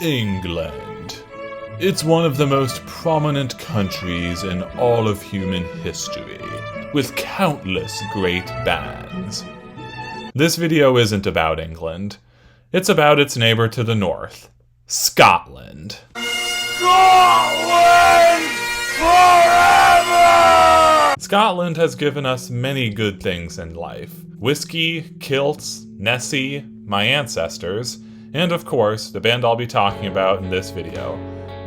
England. It's one of the most prominent countries in all of human history, with countless great bands. This video isn't about England. It's about its neighbor to the north, Scotland. Scotland forever! Scotland has given us many good things in life. Whiskey, kilts, Nessie, my ancestors, and of course, the band I'll be talking about in this video,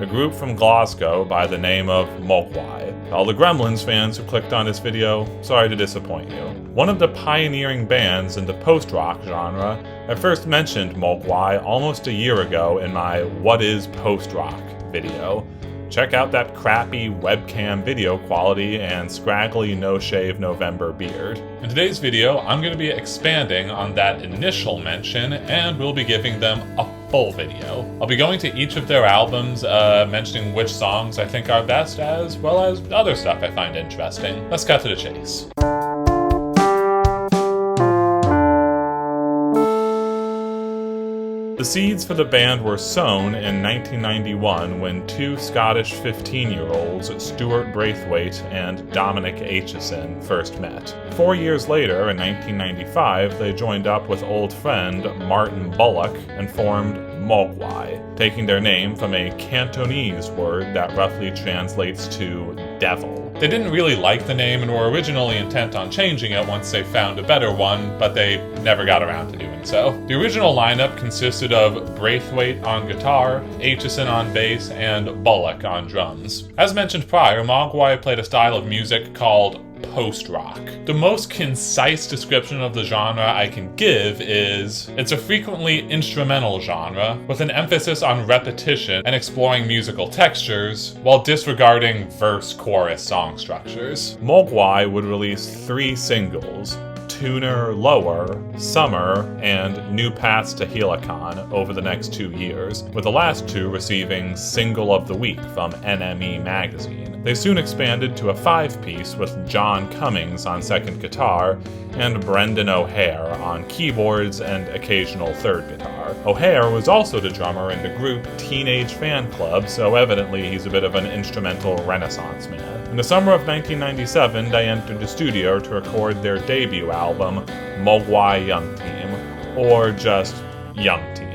a group from Glasgow by the name of Mogwai. All the Gremlins fans who clicked on this video, sorry to disappoint you. One of the pioneering bands in the post-rock genre, I first mentioned Mogwai almost a year ago in my What is Post-Rock video. Check out that crappy webcam video quality and scraggly no-shave November beard. In today's video, I'm going to be expanding on that initial mention, and we'll be giving them a full video. I'll be going to each of their albums, mentioning which songs I think are best, as well as other stuff I find interesting. Let's cut to the chase. The seeds for the band were sown in 1991 when two Scottish 15-year-olds, Stuart Braithwaite and Dominic Aitchison, first met. 4 years later, in 1995, they joined up with old friend Martin Bulloch and formed Mogwai, taking their name from a Cantonese word that roughly translates to devil. They didn't really like the name and were originally intent on changing it once they found a better one, but they never got around to doing so. The original lineup consisted of Braithwaite on guitar, Aitchison on bass, and Bulloch on drums. As mentioned prior, Mogwai played a style of music called post-rock. The most concise description of the genre I can give is, it's a frequently instrumental genre, with an emphasis on repetition and exploring musical textures, while disregarding verse-chorus song structures. Mogwai would release 3 singles, Tuner Lower, Summer, and New Paths to Helicon over the next 2 years, with the last 2 receiving Single of the Week from NME magazine. They soon expanded to a 5-piece with John Cummings on second guitar and Brendan O'Hare on keyboards and occasional third guitar. O'Hare was also the drummer in the group Teenage Fan Club, so evidently he's a bit of an instrumental renaissance man. In the summer of 1997, they entered the studio to record their debut album, Mogwai Young Team, or just Young Team.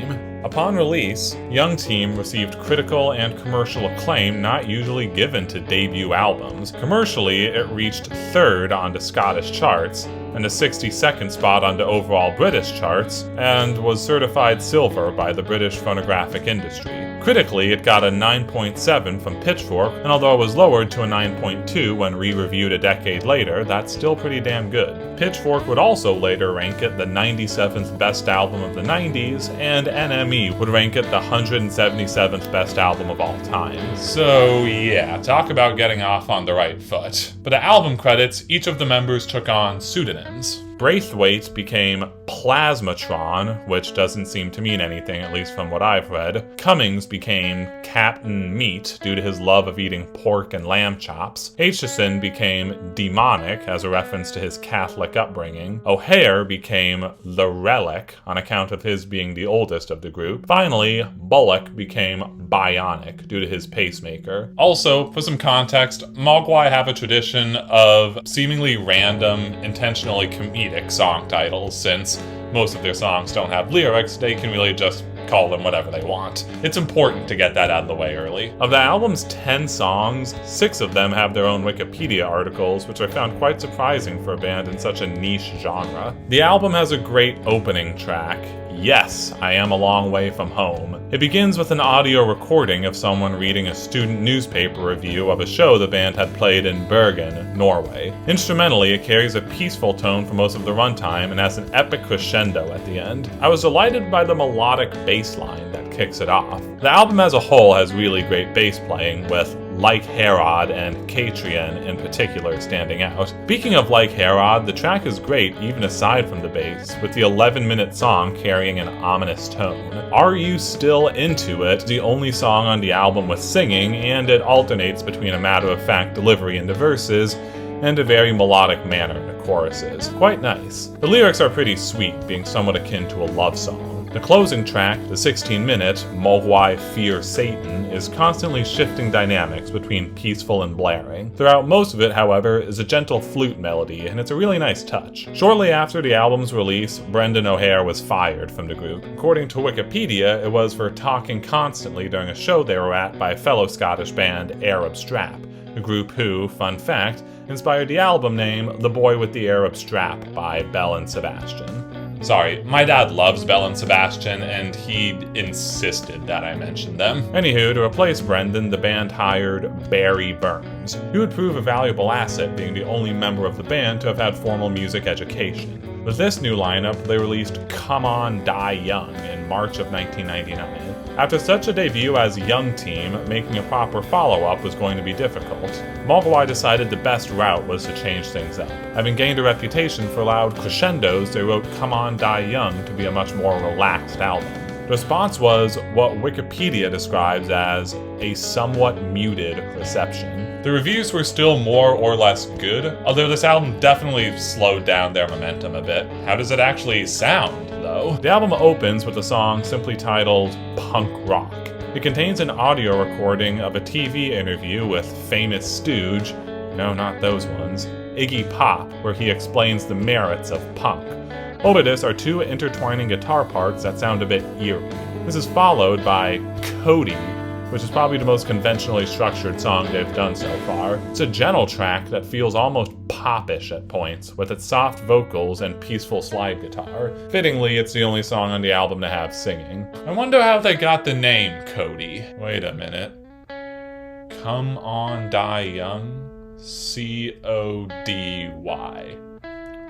Upon release, Young Team received critical and commercial acclaim not usually given to debut albums. Commercially, it reached 3rd on the Scottish charts, and a 62nd spot on the overall British charts, and was certified silver by the British phonographic industry. Critically, it got a 9.7 from Pitchfork, and although it was lowered to a 9.2 when re-reviewed a decade later, that's still pretty damn good. Pitchfork would also later rank it the 97th best album of the 90s, and NME would rank it the 177th best album of all time. So yeah, talk about getting off on the right foot. For the album credits, each of the members took on pseudonyms. Braithwaite became Plasmatron, which doesn't seem to mean anything, at least from what I've read. Cummings became Captain Meat due to his love of eating pork and lamb chops. Aitchison became Demonic as a reference to his Catholic upbringing. O'Hare became The Relic on account of his being the oldest of the group. Finally, Bulloch became Bionic due to his pacemaker. Also, for some context, Mogwai have a tradition of seemingly random, intentionally comedic song titles. Since most of their songs don't have lyrics, they can really just call them whatever they want. It's important to get that out of the way early. Of the album's 10 songs, 6 of them have their own Wikipedia articles, which I found quite surprising for a band in such a niche genre. The album has a great opening track, Yes, I Am a Long Way From Home. It begins with an audio recording of someone reading a student newspaper review of a show the band had played in Bergen, Norway. Instrumentally, it carries a peaceful tone for most of the runtime and has an epic crescendo at the end. I was delighted by the melodic bass line that kicks it off. The album as a whole has really great bass playing, with Like Herod and Catrian in particular standing out. Speaking of Like Herod, the track is great even aside from the bass, with the 11-minute song carrying an ominous tone. Are You Still Into It, the only song on the album with singing, and it alternates between a matter-of-fact delivery in the verses and a very melodic manner in the choruses. Quite nice. The lyrics are pretty sweet, being somewhat akin to a love song. The closing track, the 16-minute Mogwai Fear Satan, is constantly shifting dynamics between peaceful and blaring. Throughout most of it, however, is a gentle flute melody, and it's a really nice touch. Shortly after the album's release, Brendan O'Hare was fired from the group. According to Wikipedia, it was for talking constantly during a show they were at by fellow Scottish band Arab Strap, a group who, fun fact, inspired the album name The Boy with the Arab Strap by Belle and Sebastian. Sorry, my dad loves Belle and Sebastian, and he insisted that I mention them. Anywho, to replace Brendan, the band hired Barry Burns, who would prove a valuable asset, being the only member of the band to have had formal music education. With this new lineup, they released Come On Die Young in March of 1999. After such a debut as Young Team, making a proper follow-up was going to be difficult. Mogwai decided the best route was to change things up. Having gained a reputation for loud crescendos, they wrote Come On Die Young to be a much more relaxed album. The response was what Wikipedia describes as a somewhat muted reception. The reviews were still more or less good, although this album definitely slowed down their momentum a bit. How does it actually sound, though? The album opens with a song simply titled Punk Rock. It contains an audio recording of a TV interview with famous stooge, no, not those ones, Iggy Pop, where he explains the merits of punk. Over this are two intertwining guitar parts that sound a bit eerie. This is followed by Cody, which is probably the most conventionally structured song they've done so far. It's a gentle track that feels almost popish at points, with its soft vocals and peaceful slide guitar. Fittingly, it's the only song on the album to have singing. I wonder how they got the name Cody. Wait a minute. Come On Die Young? C-O-D-Y.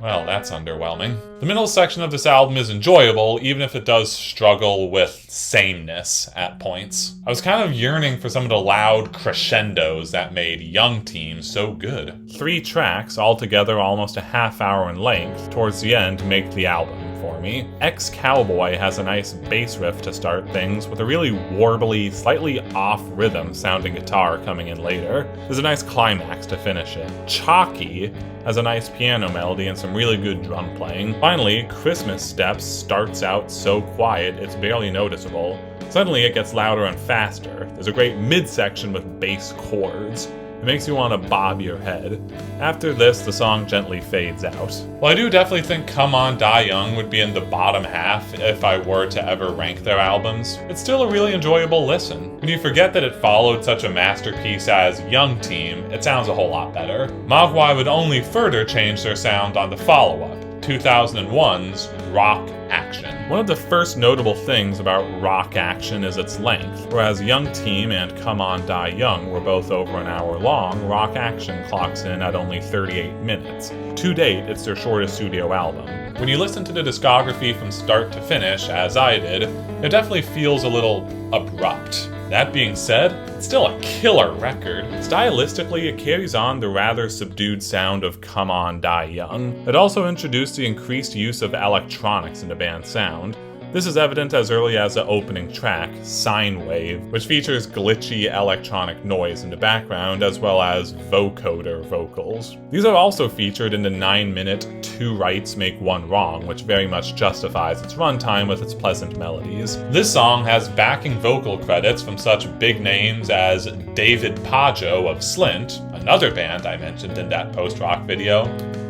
Well, that's underwhelming. The middle section of this album is enjoyable, even if it does struggle with sameness at points. I was kind of yearning for some of the loud crescendos that made Young Team so good. 3 tracks, altogether almost a half hour in length, towards the end make the album for me. Ex-Cowboy has a nice bass riff to start things, with a really warbly, slightly off-rhythm sounding guitar coming in later. There's a nice climax to finish it. Chalky has a nice piano melody and some really good drum playing. Finally, Christmas Steps starts out so quiet it's barely noticeable. Suddenly it gets louder and faster. There's a great midsection with bass chords. It makes you want to bob your head. After this, the song gently fades out. Well, I do definitely think Come On Die Young would be in the bottom half if I were to ever rank their albums. It's still a really enjoyable listen. When you forget that it followed such a masterpiece as Young Team, it sounds a whole lot better. Mogwai would only further change their sound on the follow-up, 2001's Rock Action. One of the first notable things about Rock Action is its length. Whereas Young Team and Come On Die Young were both over an hour long, Rock Action clocks in at only 38 minutes. To date, it's their shortest studio album. When you listen to the discography from start to finish, as I did, it definitely feels a little abrupt. That being said, it's still a killer record. Stylistically, it carries on the rather subdued sound of Come On Die Young. It also introduced the increased use of electronics in the band's sound. This is evident as early as the opening track, Sine Wave, which features glitchy electronic noise in the background as well as vocoder vocals. These are also featured in the 9-minute Two Rights Make One Wrong, which very much justifies its runtime with its pleasant melodies. This song has backing vocal credits from such big names as David Pajo of Slint, another band I mentioned in that post-rock video,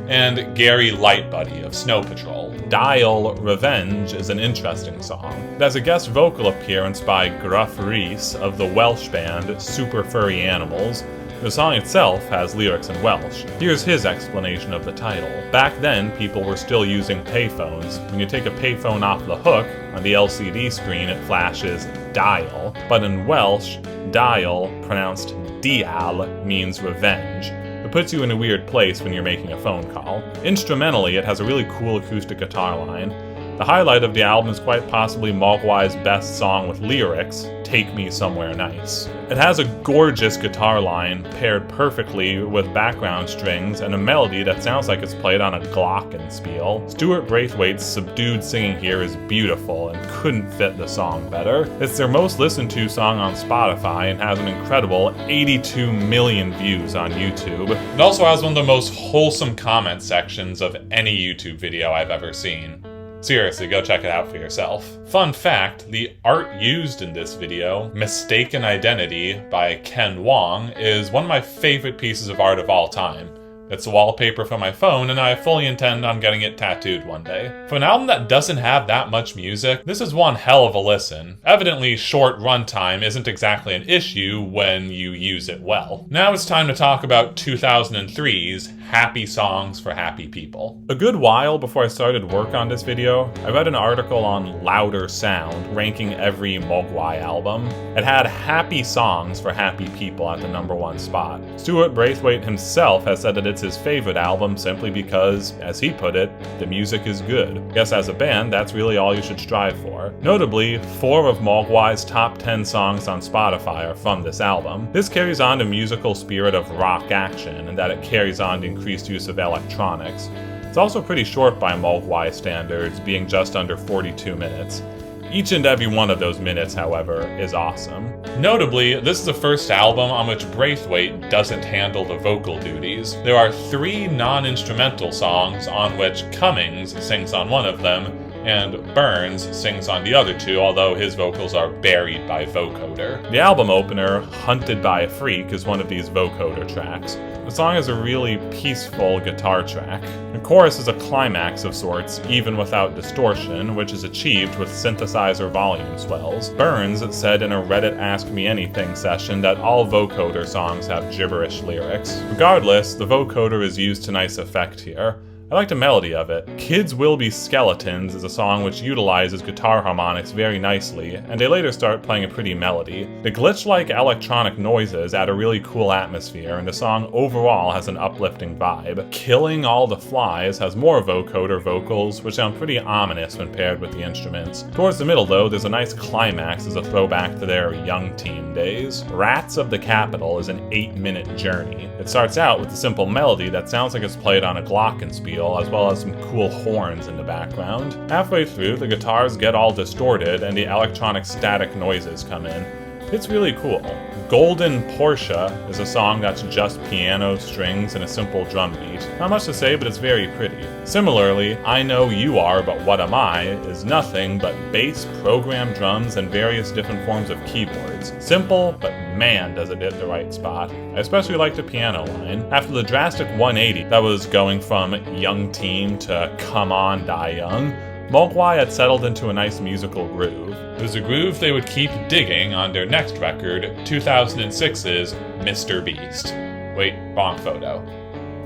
and Gary Lightbody of Snow Patrol. Dial Revenge is an interesting song. It has a guest vocal appearance by Gruff Rhys of the Welsh band Super Furry Animals. The song itself has lyrics in Welsh. Here's his explanation of the title. Back then, people were still using payphones. When you take a payphone off the hook, on the LCD screen it flashes dial, but in Welsh, dial, pronounced dial, means revenge. It puts you in a weird place when you're making a phone call. Instrumentally, it has a really cool acoustic guitar line. The highlight of the album is quite possibly Mogwai's best song with lyrics, Take Me Somewhere Nice. It has a gorgeous guitar line paired perfectly with background strings and a melody that sounds like it's played on a glockenspiel. Stuart Braithwaite's subdued singing here is beautiful and couldn't fit the song better. It's their most listened to song on Spotify and has an incredible 82 million views on YouTube. It also has one of the most wholesome comment sections of any YouTube video I've ever seen. Seriously, go check it out for yourself. Fun fact, the art used in this video, Mistaken Identity by Ken Wong, is one of my favorite pieces of art of all time. It's a wallpaper for my phone, and I fully intend on getting it tattooed one day. For an album that doesn't have that much music, this is one hell of a listen. Evidently, short runtime isn't exactly an issue when you use it well. Now it's time to talk about 2003's Happy Songs for Happy People. A good while before I started work on this video, I read an article on Louder Sound ranking every Mogwai album. It had Happy Songs for Happy People at the #1 spot. Stuart Braithwaite himself has said that it's his favorite album simply because, as he put it, the music is good. I guess as a band, that's really all you should strive for. Notably, 4 of Mogwai's top 10 songs on Spotify are from this album. This carries on the musical spirit of rock action, and that it carries on the increased use of electronics. It's also pretty short by Mogwai standards, being just under 42 minutes. Each and every one of those minutes, however, is awesome. Notably, this is the first album on which Braithwaite doesn't handle the vocal duties. There are 3 non-instrumental songs on which Cummings sings on one of them, and Burns sings on the other 2, although his vocals are buried by vocoder. The album opener, Hunted by a Freak, is one of these vocoder tracks. The song is a really peaceful guitar track. The chorus is a climax of sorts, even without distortion, which is achieved with synthesizer volume swells. Burns said in a Reddit Ask Me Anything session that all vocoder songs have gibberish lyrics. Regardless, the vocoder is used to nice effect here. I like the melody of it. Kids Will Be Skeletons is a song which utilizes guitar harmonics very nicely, and they later start playing a pretty melody. The glitch-like electronic noises add a really cool atmosphere, and the song overall has an uplifting vibe. Killing All the Flies has more vocoder vocals, which sound pretty ominous when paired with the instruments. Towards the middle, though, there's a nice climax as a throwback to their Young Team days. Rats of the Capitol is an 8-minute journey. It starts out with a simple melody that sounds like it's played on a glockenspiel, as well as some cool horns in the background. Halfway through, the guitars get all distorted and the electronic static noises come in. It's really cool. Golden Portia is a song that's just piano, strings, and a simple drum beat. Not much to say, but it's very pretty. Similarly, I Know You Are, But What Am I is nothing but bass, programmed drums, and various different forms of keyboards. Simple, but man does it hit the right spot. I especially like the piano line. After the drastic 180 that was going from Young Teen to Come On, Die Young, Mogwai had settled into a nice musical groove. It was a groove they would keep digging on their next record, 2006's Mr. Beast. Wait, wrong photo.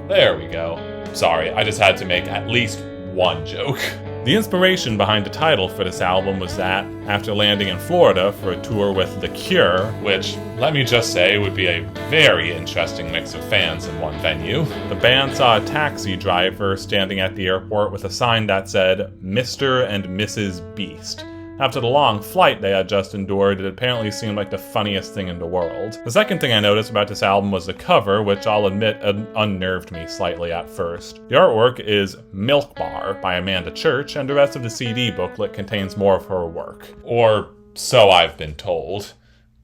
There we go. Sorry, I just had to make at least one joke. The inspiration behind the title for this album was that, after landing in Florida for a tour with The Cure, which, let me just say, would be a very interesting mix of fans in one venue, the band saw a taxi driver standing at the airport with a sign that said, Mr. and Mrs. Beast. After the long flight they had just endured, it apparently seemed like the funniest thing in the world. The second thing I noticed about this album was the cover, which I'll admit unnerved me slightly at first. The artwork is Milk Bar by Amanda Church, and the rest of the CD booklet contains more of her work. Or so I've been told.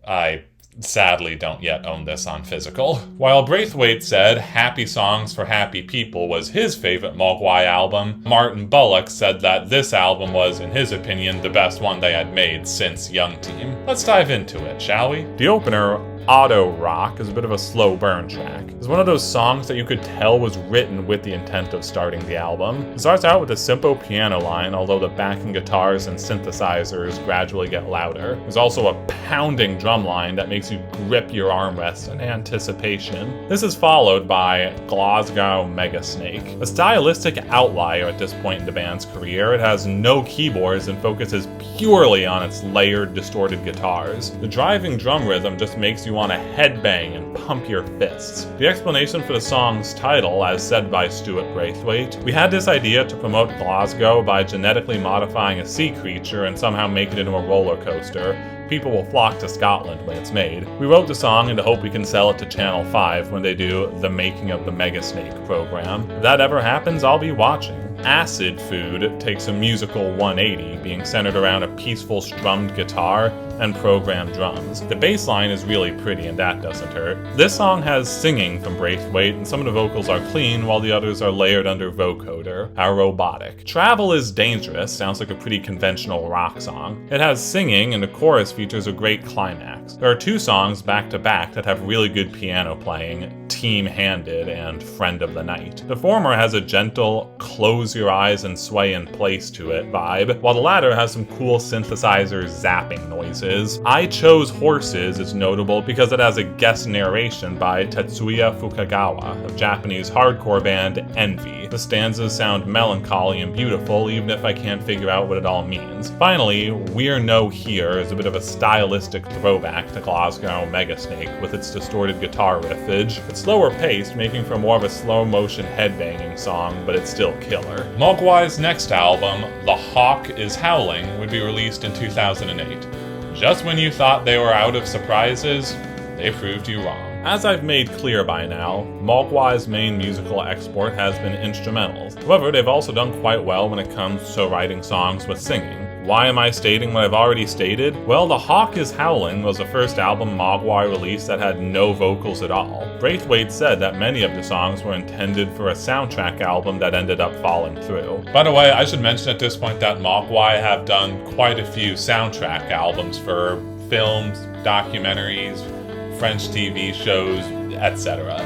I sadly don't yet own this on physical. While Braithwaite said Happy Songs for Happy People was his favorite Mogwai album, Martin Bulloch said that this album was, in his opinion, the best one they had made since Young Team. Let's dive into it, shall we? The opener, Auto Rock, is a bit of a slow burn track. It's one of those songs that you could tell was written with the intent of starting the album. It starts out with a simple piano line, although the backing guitars and synthesizers gradually get louder. There's also a pounding drum line that makes you grip your armrests in anticipation. This is followed by Glasgow Mega Snake, a stylistic outlier at this point in the band's career. It has no keyboards and focuses purely on its layered, distorted guitars. The driving drum rhythm just makes you want to headbang and pump your fists. The explanation for the song's title, as said by Stuart Braithwaite, we had this idea to promote Glasgow by genetically modifying a sea creature and somehow make it into a roller coaster. People will flock to Scotland when it's made. We wrote the song in the hope we can sell it to Channel 5 when they do the Making of the Mega Snake program. If that ever happens, I'll be watching. Acid Food takes a musical 180, being centered around a peaceful strummed guitar and programmed drums. The bass line is really pretty and that doesn't hurt. This song has singing from Braithwaite, and some of the vocals are clean while the others are layered under vocoder, our robotic. Travel is Dangerous sounds like a pretty conventional rock song. It has singing and the chorus features a great climax. There are two songs back to back that have really good piano playing, Team Handed and Friend of the Night. The former has a gentle, close your eyes and sway in place to it vibe, while the latter has some cool synthesizer zapping noises. I Chose Horses is notable because it has a guest narration by Tetsuya Fukagawa of Japanese hardcore band Envy. The stanzas sound melancholy and beautiful even if I can't figure out what it all means. Finally, We're No Here is a bit of a stylistic throwback to Glasgow Megasnake with its distorted guitar riffage. It's slower paced, making for more of a slow motion headbanging song, but it's still killer. Mogwai's next album, The Hawk Is Howling, would be released in 2008. Just when you thought they were out of surprises, they proved you wrong. As I've made clear by now, Mogwai's main musical export has been instrumentals. However, they've also done quite well when it comes to writing songs with singing. Why am I stating what I've already stated? Well, The Hawk Is Howling was the first album Mogwai released that had no vocals at all. Braithwaite said that many of the songs were intended for a soundtrack album that ended up falling through. By the way, I should mention at this point that Mogwai have done quite a few soundtrack albums for films, documentaries, French TV shows, etc.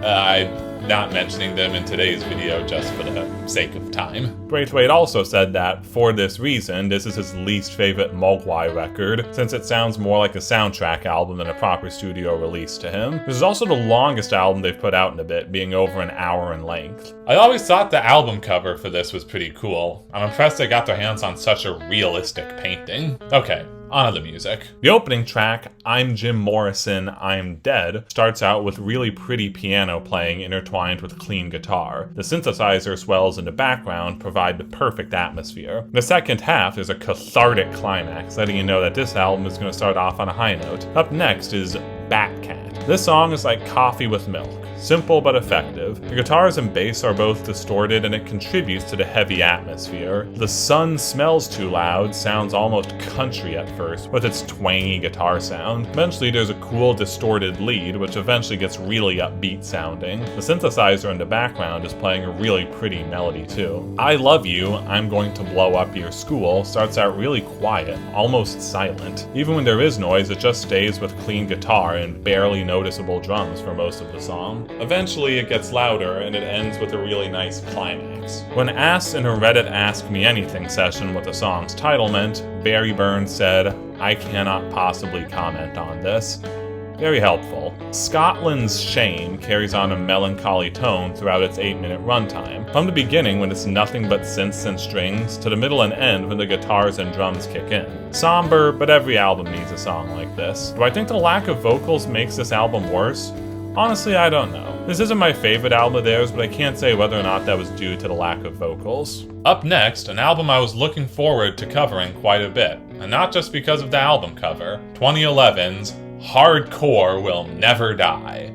I'm not mentioning them in today's video just for the sake of time. Braithwaite also said that, for this reason, this is his least favorite Mogwai record, since it sounds more like a soundtrack album than a proper studio release to him. This is also the longest album they've put out in a bit, being over an hour in length. I always thought the album cover for this was pretty cool. I'm impressed they got their hands on such a realistic painting. Okay. On to the music. The opening track, I'm Jim Morrison, I'm Dead, starts out with really pretty piano playing intertwined with clean guitar. The synthesizer swells in the background provide the perfect atmosphere. The second half is a cathartic climax, letting you know that this album is going to start off on a high note. Up next is Batcat. This song is like coffee with milk. Simple but effective. The guitars and bass are both distorted and it contributes to the heavy atmosphere. The Sun Smells Too Loud sounds almost country at first with its twangy guitar sound. Eventually there's a cool distorted lead which eventually gets really upbeat sounding. The synthesizer in the background is playing a really pretty melody too. I Love You, I'm Going to Blow Up Your School starts out really quiet, almost silent. Even when there is noise, it just stays with clean guitar and barely noticeable drums for most of the song. Eventually it gets louder and it ends with a really nice climax. When asked in a Reddit Ask Me Anything session what the song's title meant, Barry Burns said, I cannot possibly comment on this. Very helpful. Scotland's Shame carries on a melancholy tone throughout its 8-minute runtime. From the beginning when it's nothing but synths and strings, to the middle and end when the guitars and drums kick in. Somber, but every album needs a song like this. Do I think the lack of vocals makes this album worse? Honestly, I don't know. This isn't my favorite album of theirs, but I can't say whether or not that was due to the lack of vocals. Up next, an album I was looking forward to covering quite a bit, and not just because of the album cover, 2011's Hardcore Will Never Die.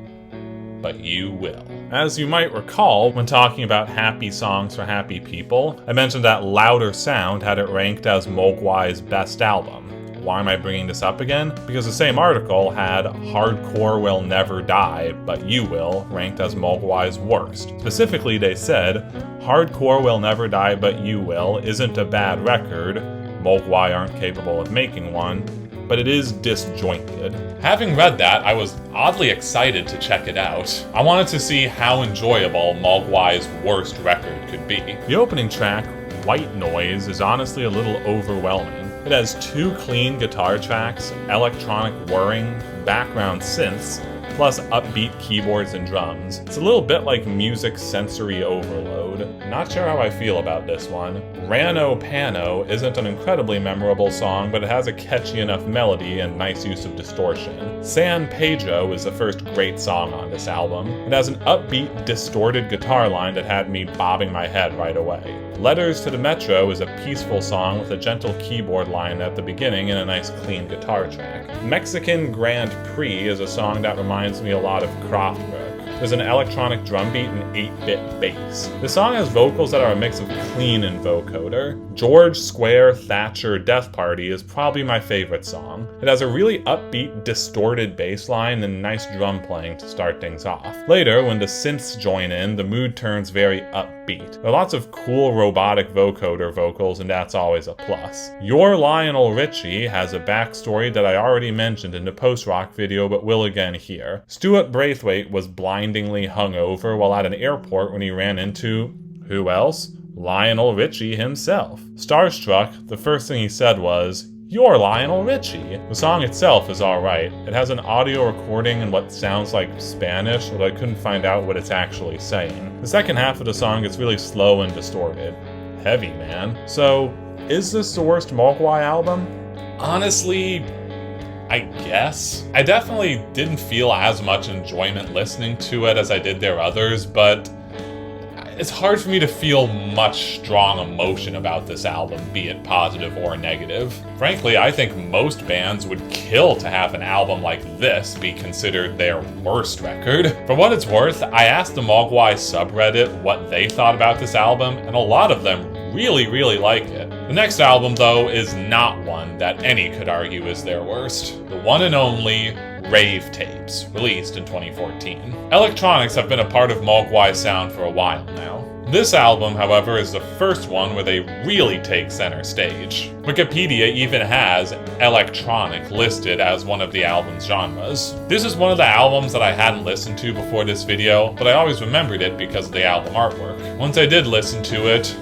But you will. As you might recall, when talking about happy songs for happy people, I mentioned that Louder Sound had it ranked as Mogwai's best album. Why am I bringing this up again? Because the same article had Hardcore Will Never Die, But You Will ranked as Mogwai's worst. Specifically, they said, Hardcore Will Never Die, But You Will isn't a bad record, Mogwai aren't capable of making one, but it is disjointed. Having read that, I was oddly excited to check it out. I wanted to see how enjoyable Mogwai's worst record could be. The opening track, White Noise, is honestly a little overwhelming. It has 2 clean guitar tracks, electronic whirring, background synths, plus upbeat keyboards and drums. It's a little bit like music sensory overload. Not sure how I feel about this one. Rano Pano isn't an incredibly memorable song, but it has a catchy enough melody and nice use of distortion. San Pedro is the first great song on this album. It has an upbeat, distorted guitar line that had me bobbing my head right away. Letters to the Metro is a peaceful song with a gentle keyboard line at the beginning and a nice clean guitar track. Mexican Grand Prix is a song that reminds me a lot of Kraftwerk. There's an electronic drum beat and 8-bit bass. The song has vocals that are a mix of clean and vocoder. George Square Thatcher Death Party is probably my favorite song. It has a really upbeat, distorted bass line and nice drum playing to start things off. Later, when the synths join in, the mood turns very upbeat. There are lots of cool robotic vocoder vocals, and that's always a plus. Your Lionel Richie has a backstory that I already mentioned in the post-rock video, but will again here. Stuart Braithwaite was blindingly hungover while at an airport when he ran into, who else? Lionel Richie himself. Starstruck, the first thing he said was, "You're Lionel Richie." The song itself is alright. It has an audio recording in what sounds like Spanish, although I couldn't find out what it's actually saying. The second half of the song gets really slow and distorted. Heavy, man. So, is this the worst Mogwai album? Honestly, I guess. I definitely didn't feel as much enjoyment listening to it as I did their others, but it's hard for me to feel much strong emotion about this album, be it positive or negative. Frankly, I think most bands would kill to have an album like this be considered their worst record. For what it's worth, I asked the Mogwai subreddit what they thought about this album, and a lot of them really like it. The next album, though, is not one that any could argue is their worst. The one and only Rave Tapes, released in 2014. Electronics have been a part of Mogwai's sound for a while now. This album, however, is the first one where they really take center stage. Wikipedia even has electronic listed as one of the album's genres. This is one of the albums that I hadn't listened to before this video, but I always remembered it because of the album artwork. Once I did listen to it,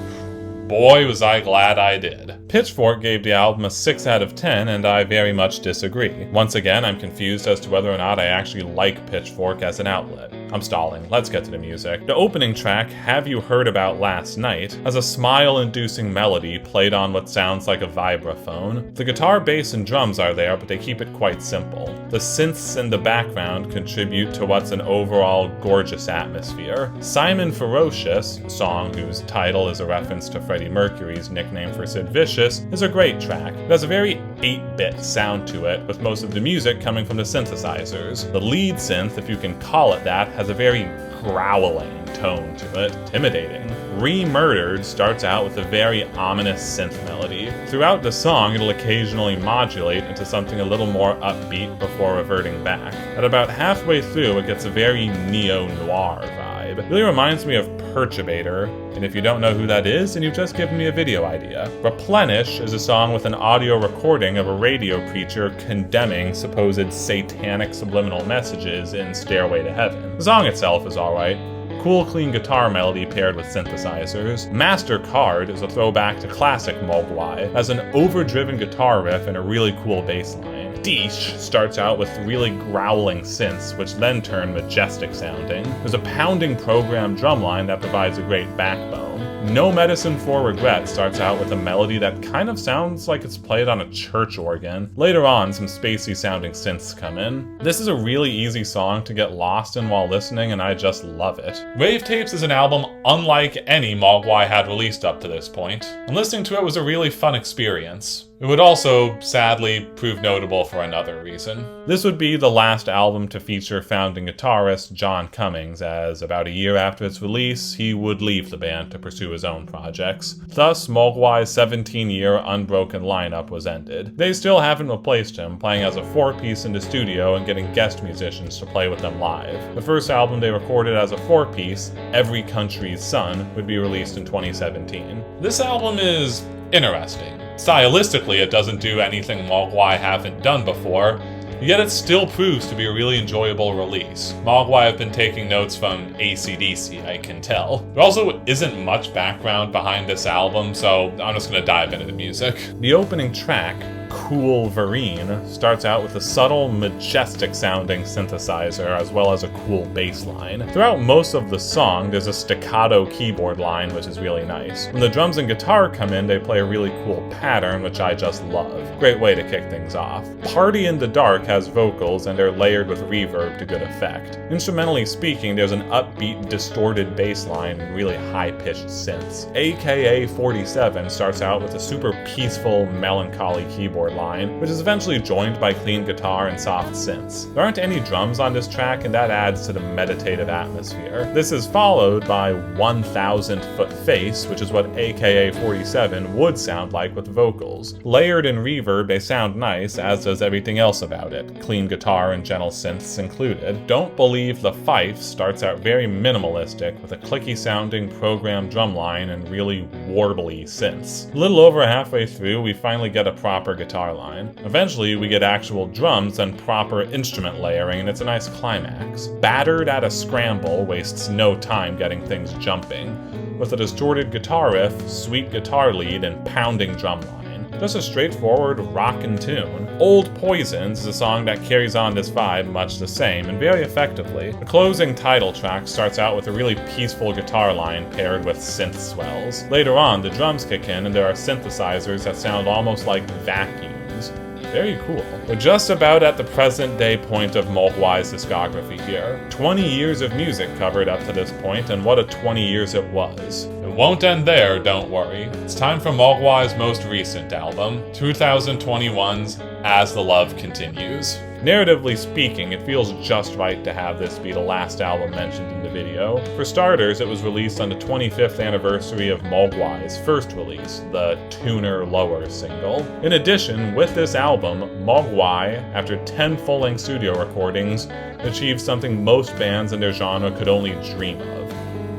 boy was I glad I did. Pitchfork gave the album a 6 out of 10, and I very much disagree. Once again, I'm confused as to whether or not I actually like Pitchfork as an outlet. I'm stalling, let's get to the music. The opening track, Have You Heard About Last Night, has a smile-inducing melody played on what sounds like a vibraphone. The guitar, bass, and drums are there, but they keep it quite simple. The synths in the background contribute to what's an overall gorgeous atmosphere. Simon Ferocious, a song whose title is a reference to Freddie Mercury's nickname for Sid Vicious, is a great track. It has a very 8-bit sound to it, with most of the music coming from the synthesizers. The lead synth, if you can call it that, has a very growling tone to it, intimidating. Re-Murdered starts out with a very ominous synth melody. Throughout the song, it'll occasionally modulate into something a little more upbeat before reverting back. At about halfway through, it gets a very neo-noir vibe. It really reminds me of Perturbator, and if you don't know who that is, then you've just given me a video idea. Replenish is a song with an audio recording of a radio preacher condemning supposed satanic subliminal messages in Stairway to Heaven. The song itself is alright. Cool, clean guitar melody paired with synthesizers. MasterCard is a throwback to classic Mogwai, has an overdriven guitar riff and a really cool bass line. Deesh starts out with really growling synths, which then turn majestic sounding. There's a pounding programmed drum line that provides a great backbone. No Medicine for Regret starts out with a melody that kind of sounds like it's played on a church organ. Later on, some spacey sounding synths come in. This is a really easy song to get lost in while listening, and I just love it. Rave Tapes is an album unlike any Mogwai had released up to this point, and listening to it was a really fun experience. It would also, sadly, prove notable for another reason. This would be the last album to feature founding guitarist John Cummings, as about a year after its release, he would leave the band to pursue his own projects. Thus, Mogwai's 17-year unbroken lineup was ended. They still haven't replaced him, playing as a 4-piece in the studio and getting guest musicians to play with them live. The first album they recorded as a 4-piece, Every Country's Son, would be released in 2017. This album is interesting. Stylistically, it doesn't do anything Mogwai haven't done before, yet it still proves to be a really enjoyable release. Mogwai have been taking notes from AC/DC, I can tell. There also isn't much background behind this album, so I'm just gonna dive into the music. The opening track, Cool Vereen, starts out with a subtle, majestic-sounding synthesizer as well as a cool bass line. Throughout most of the song, there's a staccato keyboard line, which is really nice. When the drums and guitar come in, they play a really cool pattern, which I just love. Great way to kick things off. Party in the Dark has vocals, and they're layered with reverb to good effect. Instrumentally speaking, there's an upbeat, distorted bass line and really high-pitched synths. AKA 47 starts out with a super peaceful, melancholy keyboard line, which is eventually joined by clean guitar and soft synths. There aren't any drums on this track, and that adds to the meditative atmosphere. This is followed by 1,000 Foot Face, which is what AKA 47 would sound like with vocals. Layered in reverb, they sound nice, as does everything else about it, clean guitar and gentle synths included. Don't Believe the Fife starts out very minimalistic with a clicky sounding programmed drum line and really warbly synths. A little over halfway through, we finally get a proper guitar line. Eventually, we get actual drums and proper instrument layering, and it's a nice climax. Battered at a Scramble wastes no time getting things jumping, with a distorted guitar riff, sweet guitar lead, and pounding drum line. Just a straightforward rockin' tune. Old Poisons is a song that carries on this vibe much the same, and very effectively. The closing title track starts out with a really peaceful guitar line paired with synth swells. Later on, the drums kick in and there are synthesizers that sound almost like vacuums. Very cool. We're just about at the present day point of Mogwai's discography here. 20 years of music covered up to this point, and what a 20 years it was. It won't end there, don't worry. It's time for Mogwai's most recent album, 2021's As the Love Continues. Narratively speaking, it feels just right to have this be the last album mentioned in the video. For starters, it was released on the 25th anniversary of Mogwai's first release, the Tuner Lower single. In addition, with this album, Mogwai, after 10 full-length studio recordings, achieved something most bands in their genre could only dream of.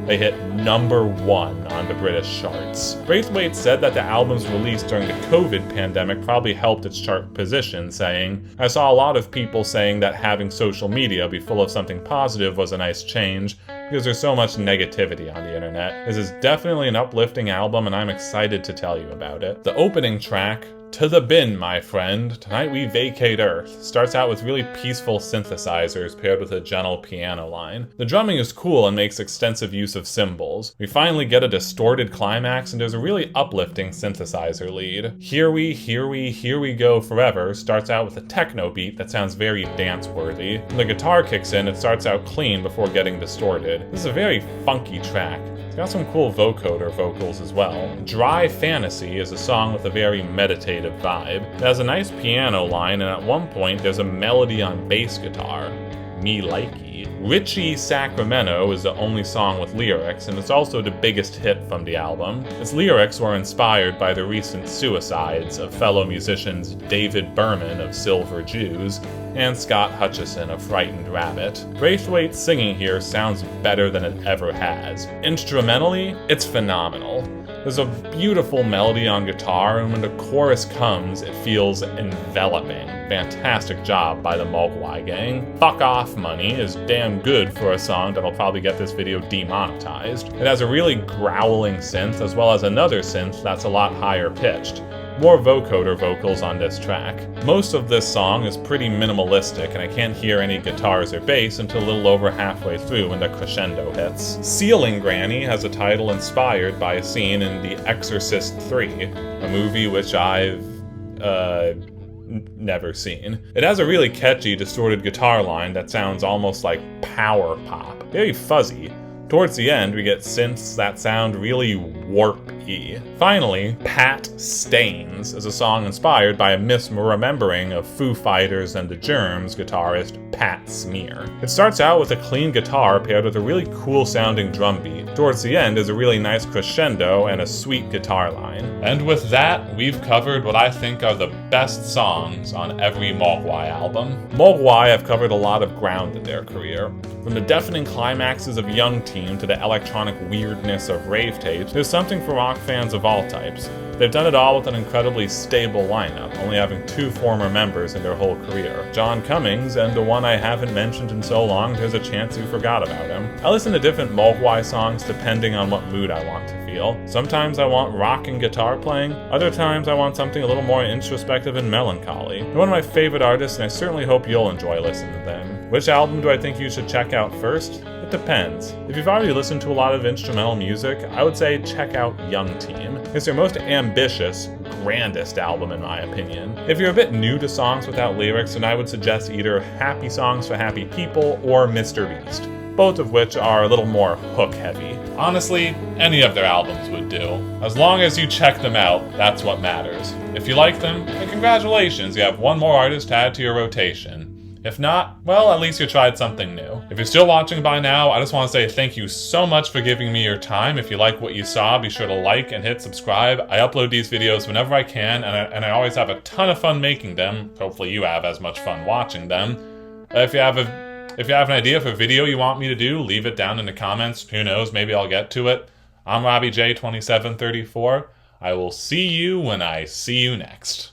They hit #1 on the British charts. Braithwaite said that the album's release during the COVID pandemic probably helped its chart position, saying, "I saw a lot of people saying that having social media be full of something positive was a nice change, because there's so much negativity on the internet. This is definitely an uplifting album, and I'm excited to tell you about it." The opening track, To the Bin, My Friend, Tonight We Vacate Earth, starts out with really peaceful synthesizers paired with a gentle piano line. The drumming is cool and makes extensive use of cymbals. We finally get a distorted climax, and there's a really uplifting synthesizer lead. Here We Go Forever starts out with a techno beat that sounds very dance-worthy. When the guitar kicks in, it starts out clean before getting distorted. This is a very funky track. It's got some cool vocoder vocals as well. Dry Fantasy is a song with a very meditative vibe. It has a nice piano line, and at one point there's a melody on bass guitar. Me likey. Richie, Sacramento is the only song with lyrics, and it's also the biggest hit from the album. Its lyrics were inspired by the recent suicides of fellow musicians David Berman of Silver Jews and Scott Hutchison of Frightened Rabbit. Braithwaite's singing here sounds better than it ever has. Instrumentally, it's phenomenal. There's a beautiful melody on guitar, and when the chorus comes, it feels enveloping. Fantastic job by the Mogwai gang. Fuck Off Money is damn good for a song that'll probably get this video demonetized. It has a really growling synth, as well as another synth that's a lot higher pitched. More vocoder vocals on this track. Most of this song is pretty minimalistic, and I can't hear any guitars or bass until a little over halfway through when the crescendo hits. Ceiling Granny has a title inspired by a scene in The Exorcist 3, a movie which I've never seen. It has a really catchy, distorted guitar line that sounds almost like power pop. Very fuzzy. Towards the end, we get synths that sound really warpy. Finally, Pat Stains is a song inspired by a misremembering of Foo Fighters and the Germs guitarist Pat Smear. It starts out with a clean guitar paired with a really cool sounding drum beat. Towards the end is a really nice crescendo and a sweet guitar line. And with that, we've covered what I think are the best songs on every Mogwai album. Mogwai have covered a lot of ground in their career. From the deafening climaxes of Young Team to the electronic weirdness of Rave Tapes, there's something for rock fans of all types. They've done it all with an incredibly stable lineup, only having 2 former members in their whole career. John Cummings, and the one I haven't mentioned in so long, there's a chance you forgot about him. I listen to different Mogwai songs depending on what mood I want to feel. Sometimes I want rock and guitar playing, other times I want something a little more introspective and melancholy. They're one of my favorite artists, and I certainly hope you'll enjoy listening to them. Which album do I think you should check out first? It depends. If you've already listened to a lot of instrumental music, I would say check out Young Team. It's their most ambitious, grandest album in my opinion. If you're a bit new to songs without lyrics, then I would suggest either Happy Songs for Happy People or Mr. Beast. both of which are a little more hook-heavy. Honestly, any of their albums would do. As long as you check them out, that's what matters. If you like them, then congratulations, you have one more artist to add to your rotation. If not, well, at least you tried something new. If you're still watching by now, I just want to say thank you so much for giving me your time. If you like what you saw, be sure to like and hit subscribe. I upload these videos whenever I can, and I always have a ton of fun making them. Hopefully you have as much fun watching them. If you have an idea for a video you want me to do, leave it down in the comments. Who knows, maybe I'll get to it. I'm RobbieJ2734. I will see you when I see you next.